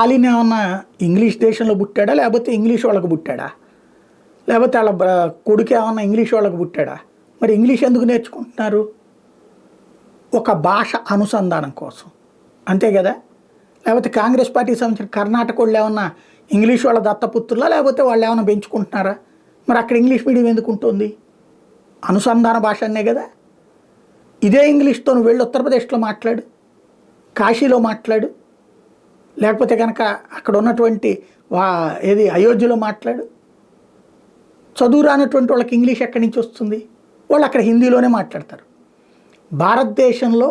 స్టాలిన్ ఏమన్నా ఇంగ్లీష్ దేశంలో పుట్టాడా, లేకపోతే ఇంగ్లీష్ వాళ్ళకి పుట్టాడా, లేకపోతే వాళ్ళ కొడుకు ఏమన్నా ఇంగ్లీష్ వాళ్ళకి పుట్టాడా? మరి ఇంగ్లీష్ ఎందుకు నేర్చుకుంటున్నారు? ఒక భాష అనుసంధానం కోసం, అంతే కదా. లేకపోతే కాంగ్రెస్ పార్టీకి సంబంధించిన కర్ణాటక వాళ్ళు ఏమన్నా ఇంగ్లీష్ వాళ్ళ దత్తపుత్రులా, లేకపోతే వాళ్ళు ఏమైనా పెంచుకుంటున్నారా? మరి అక్కడ ఇంగ్లీష్ మీడియం ఎందుకు ఉంటుంది? అనుసంధాన భాష అనే కదా. ఇదే ఇంగ్లీష్తో నువ్వు వెళ్ళి ఉత్తరప్రదేశ్లో మాట్లాడు, కాశీలో మాట్లాడు, లేకపోతే కనుక అక్కడ ఉన్నటువంటి ఏది అయోధ్యలో మాట్లాడు. చదువు రానటువంటి వాళ్ళకి ఇంగ్లీష్ ఎక్కడి నుంచి వస్తుంది? వాళ్ళు అక్కడ హిందీలోనే మాట్లాడతారు. భారతదేశంలో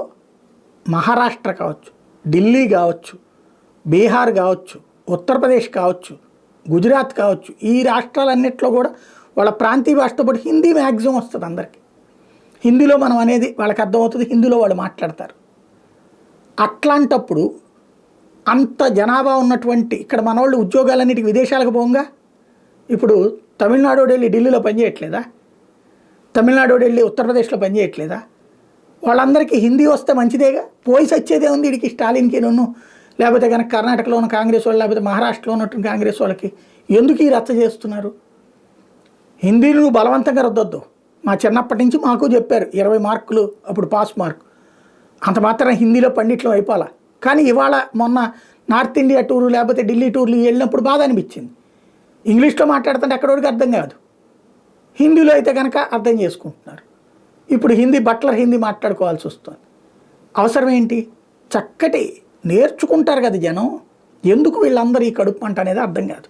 మహారాష్ట్ర కావచ్చు, ఢిల్లీ కావచ్చు, బీహార్ కావచ్చు, ఉత్తరప్రదేశ్ కావచ్చు, గుజరాత్ కావచ్చు, ఈ రాష్ట్రాలన్నింటిలో కూడా వాళ్ళ ప్రాంతీయ భాషతో పాటు హిందీ మ్యాక్సిమం వస్తుంది అందరికీ. హిందీలో మనం అనేది వాళ్ళకి అర్థమవుతుంది, హిందీలో వాళ్ళు మాట్లాడతారు. అట్లాంటప్పుడు అంత జనాభా ఉన్నటువంటి ఇక్కడ మన వాళ్ళు ఉద్యోగాలన్నిటికీ విదేశాలకు పోగా, ఇప్పుడు తమిళనాడు వెళ్ళి ఢిల్లీలో పనిచేయట్లేదా? తమిళనాడు వెళ్ళి ఉత్తరప్రదేశ్లో పనిచేయట్లేదా? వాళ్ళందరికీ హిందీ వస్తే మంచిదేగా. పోయి సచ్చేదే ఉంది వీడికి, స్టాలిన్కి నన్ను, లేకపోతే కనుక కర్ణాటకలో ఉన్న కాంగ్రెస్ వాళ్ళు, లేకపోతే మహారాష్ట్రలో ఉన్నటువంటి కాంగ్రెస్ వాళ్ళకి ఎందుకు ఈ రచ్చ చేస్తున్నారు? హిందీని నువ్వు బలవంతంగా రద్దొద్దు. మా చిన్నప్పటి నుంచి మాకు చెప్పారు 20 మార్కులు అప్పుడు పాస్ మార్క్, అంత మాత్రం హిందీలో పండిట్లు అయిపోవాలా. కానీ ఇవాళ మొన్న నార్త్ ఇండియా టూరు లేకపోతే ఢిల్లీ టూర్లు వెళ్ళినప్పుడు బాధ అనిపించింది. ఇంగ్లీష్లో మాట్లాడుతుంటే ఎక్కడోడికి అర్థం కాదు, హిందీలో అయితే కనుక అర్థం చేసుకుంటున్నారు. ఇప్పుడు హిందీ బట్లర్ హిందీ మాట్లాడుకోవాల్సి వస్తుంది. అవసరం ఏంటి? చక్కటి నేర్చుకుంటారు కదా జనం. ఎందుకు వీళ్ళందరూ ఈ కడుపు మంట అనేది అర్థం కాదు.